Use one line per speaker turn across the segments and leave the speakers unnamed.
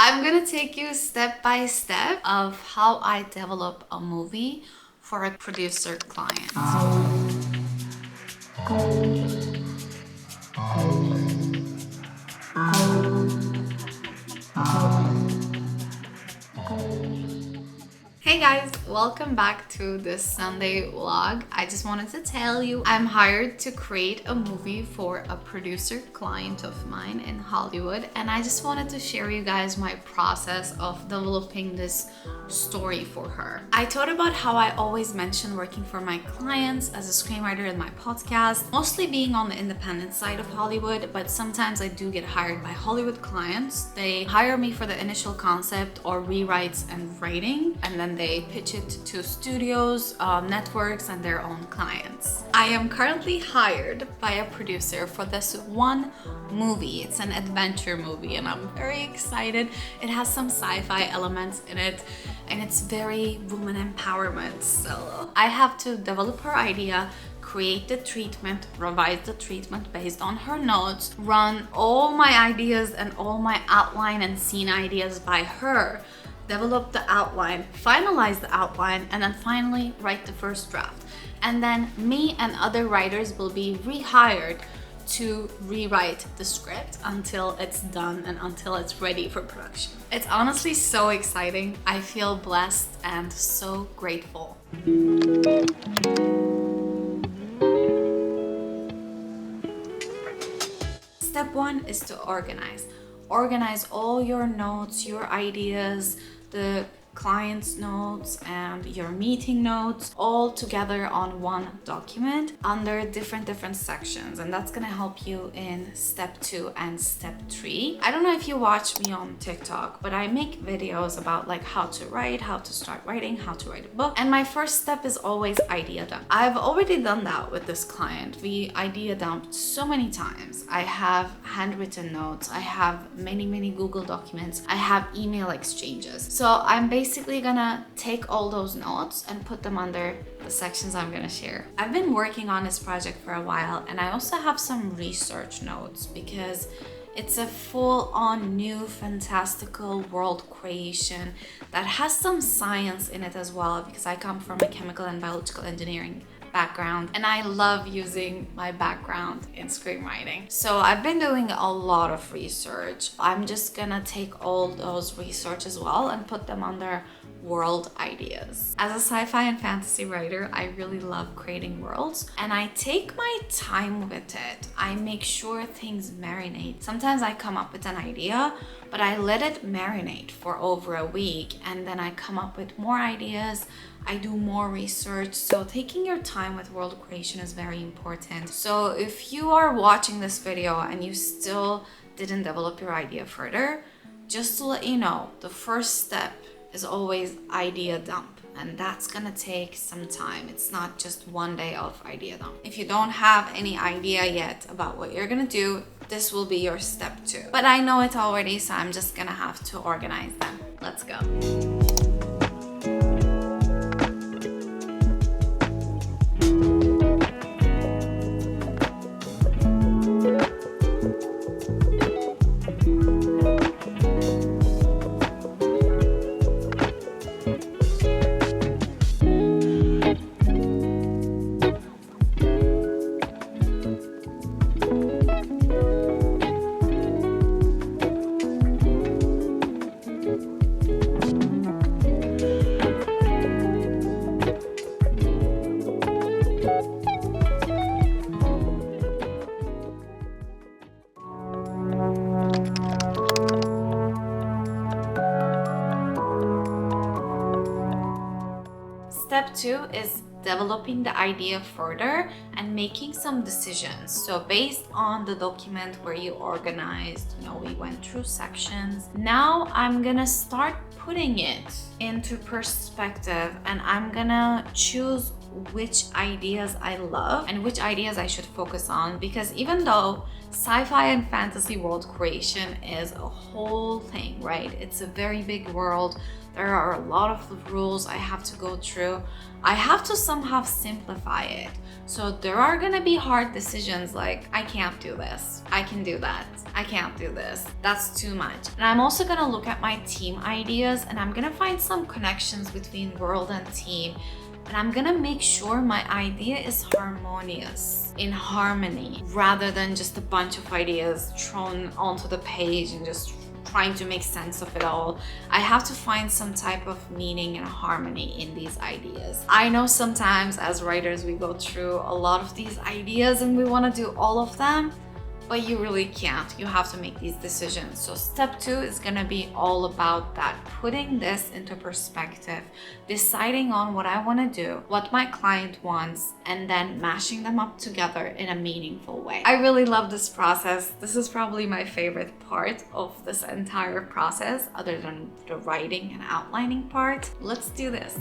I'm gonna take you step by step of how I develop a movie for a producer client. Hey guys, welcome back to this Sunday vlog. I just wanted to tell you I'm hired to create a movie for a producer client of mine in Hollywood, and I just wanted to share you guys my process of developing this story for her. I thought about how I always mention working for my clients as a screenwriter in my podcast, mostly being on the independent side of Hollywood, but sometimes I do get hired by Hollywood clients. They hire me for the initial concept or rewrites and writing, and then they pitch it to studios, networks, and their own clients. I am currently hired by a producer for this one movie. It's an adventure movie and I'm very excited. It has some sci-fi elements in it and it's very woman empowerment. So I have to develop her idea, create the treatment, revise the treatment based on her notes, run all my ideas and all my outline and scene ideas by her, develop the outline, finalize the outline, and then finally write the first draft. And then me and other writers will be rehired to rewrite the script until it's done and until it's ready for production. It's honestly so exciting. I feel blessed and so grateful. Step one is to organize. Organize all your notes, your ideas, the client's notes and your meeting notes all together on one document under different sections, and that's gonna help you in step 2 and step 3. I don't know if you watch me on TikTok, but I make videos about like how to write, how to start writing, how to write a book, and my first step is always idea dump. I've already done that with this client. We idea dumped so many times. I have handwritten notes, I have many Google documents, I have email exchanges. So I'm basically gonna take all those notes and put them under the sections I'm gonna share. I've been working on this project for a while, and I also have some research notes because it's a full-on new fantastical world creation that has some science in it as well, because I come from a chemical and biological engineering background and I love using my background in screenwriting. So I've been doing a lot of research. I'm just gonna take all those research as well and put them under world ideas. As a sci-fi and fantasy writer, I really love creating worlds and I take my time with it. I make sure things marinate. Sometimes I come up with an idea, but I let it marinate for over a week and then I come up with more ideas. I do more research. So taking your time with world creation is very important. So if you are watching this video and you still didn't develop your idea further, just to let you know, the first step is always idea dump, and that's gonna take some time. It's not just one day of idea dump. If you don't have any idea yet about what you're gonna do, this will be your step 2. But I know it already, so I'm just gonna have to organize them. Let's go. Step 2 is developing the idea further and making some decisions. So based on the document where you organized, we went through sections. Now I'm gonna start putting it into perspective and I'm gonna choose which ideas I love and which ideas I should focus on, because even though sci-fi and fantasy world creation is a whole thing, right? It's a very big world. There are a lot of rules I have to go through. I have to somehow simplify it. So there are gonna be hard decisions like, I can't do this, I can do that, I can't do this, that's too much. And I'm also gonna look at my team ideas and I'm gonna find some connections between world and team. And I'm gonna make sure my idea is harmonious, in harmony, rather than just a bunch of ideas thrown onto the page and just trying to make sense of it all. I have to find some type of meaning and harmony in these ideas. I know sometimes as writers we go through a lot of these ideas and we want to do all of them, but you really can't. You have to make these decisions. So step 2 is gonna be all about that, putting this into perspective, deciding on what I wanna do, what my client wants, and then mashing them up together in a meaningful way. I really love this process. This is probably my favorite part of this entire process, other than the writing and outlining part. Let's do this.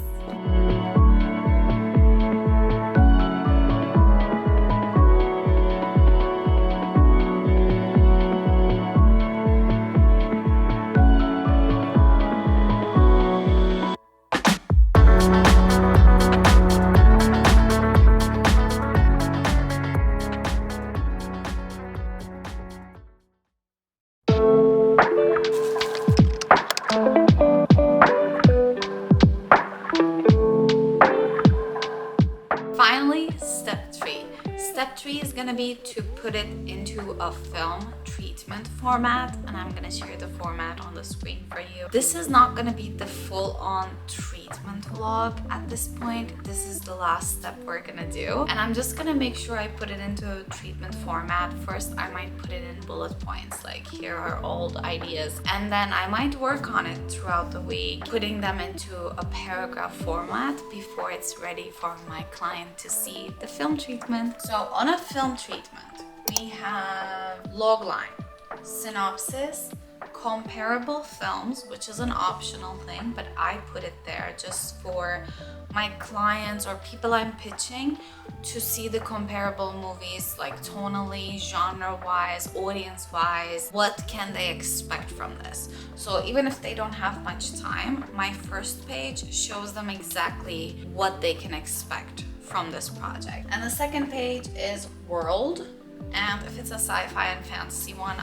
Finally, step 3. Step 3 is gonna be to put it into a film treatment format, and I'm gonna share the format on the screen for you. This is not gonna be the full-on treatment vlog at this point. This is the last step we're gonna do, and I'm just gonna make sure I put it into a treatment format. First, I might put it in bullet points, like here are all the ideas, and then I might work on it throughout the week, putting them into a paragraph format before it's ready for my client to see the film treatment. So on a film treatment, we have logline, synopsis, comparable films, which is an optional thing, but I put it there just for my clients or people I'm pitching to see the comparable movies, like tonally, genre-wise, audience-wise, what can they expect from this. So even if they don't have much time, my first page shows them exactly what they can expect from this project. And the second page is world, and if it's a sci-fi and fantasy one,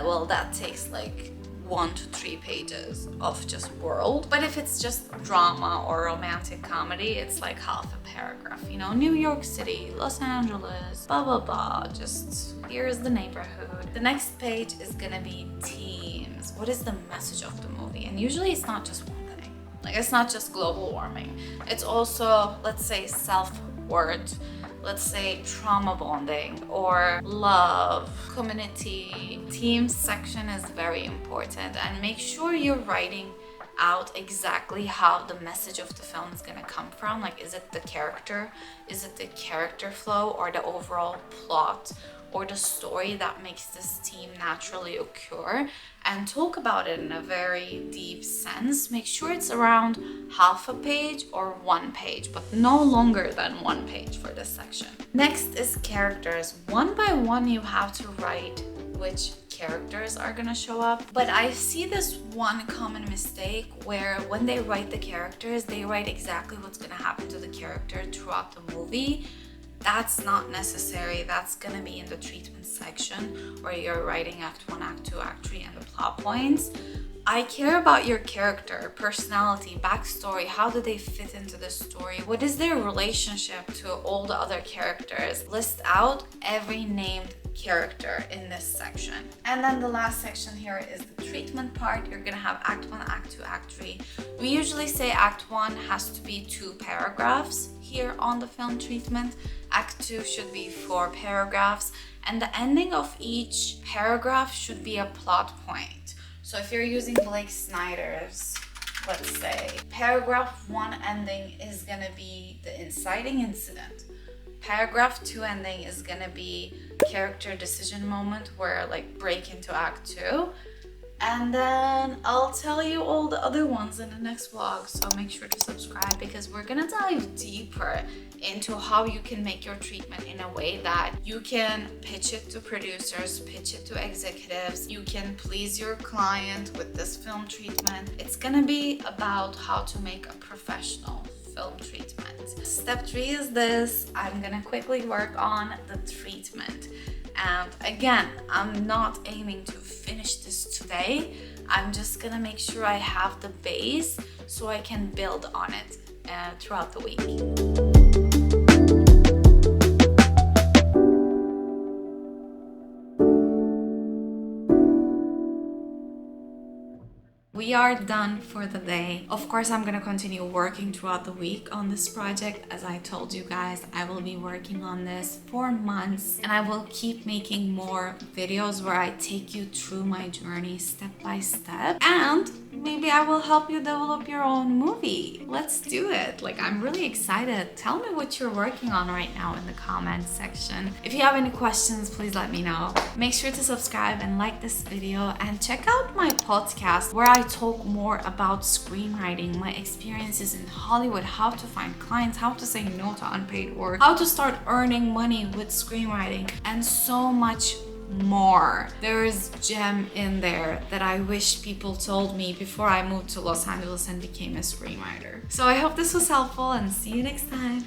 well, that takes like 1 to 3 pages of just world. But if it's just drama or romantic comedy, it's like half a paragraph, you know, New York City, Los Angeles, blah blah blah, just here's the neighborhood. The next page is gonna be themes. What is the message of the movie? And usually it's not just one thing, like it's not just global warming, it's also, let's say, self-worth, let's say trauma bonding or love, community. Team section is very important, and make sure you're writing out exactly how the message of the film is gonna come from. Like, is it the character? Is it the character flow or the overall plot or the story that makes this theme naturally occur? And talk about it in a very deep sense. Make sure it's around half a page or 1 page, but no longer than 1 page for this section. Next is characters. One by one, you have to write which characters are gonna show up. But I see this one common mistake where when they write the characters, they write exactly what's gonna happen to the character throughout the movie. That's not necessary. That's gonna be in the treatment section where you're writing act 1, act 2, act 3, and the plot points. I care about your character, personality, backstory. How do they fit into the story? What is their relationship to all the other characters? List out every named character in this section. And then the last section here is the treatment part. You're gonna have act 1, act 2, act 3. We usually say act 1 has to be 2 paragraphs here on the film treatment. Act 2 should be 4 paragraphs, and the ending of each paragraph should be a plot point. So if you're using Blake Snyder's, let's say, paragraph 1 ending is gonna be the inciting incident. Paragraph 2 ending is gonna be character decision moment where like break into act 2. And then I'll tell you all the other ones in the next vlog, so make sure to subscribe because we're gonna dive deeper into how you can make your treatment in a way that you can pitch it to producers, pitch it to executives, you can please your client with this film treatment. It's gonna be about how to make a professional film treatment. Step 3 is this. I'm gonna quickly work on the treatment. And again, I'm not aiming to finish this today. I'm just gonna make sure I have the base so I can build on it throughout the week. We are done for the day. Of course, I'm gonna continue working throughout the week on this project. As I told you guys, I will be working on this for months and I will keep making more videos where I take you through my journey step by step. And maybe I will help you develop your own movie. Let's do it. Like, I'm really excited. Tell me what you're working on right now in the comments section. If you have any questions, please let me know. Make sure to subscribe and like this video and check out my podcast where I talk more about screenwriting, my experiences in Hollywood, how to find clients, how to say no to unpaid work, how to start earning money with screenwriting, and so much more. There is gem in there that I wish people told me before I moved to Los Angeles and became a screenwriter. So I hope this was helpful and see you next time.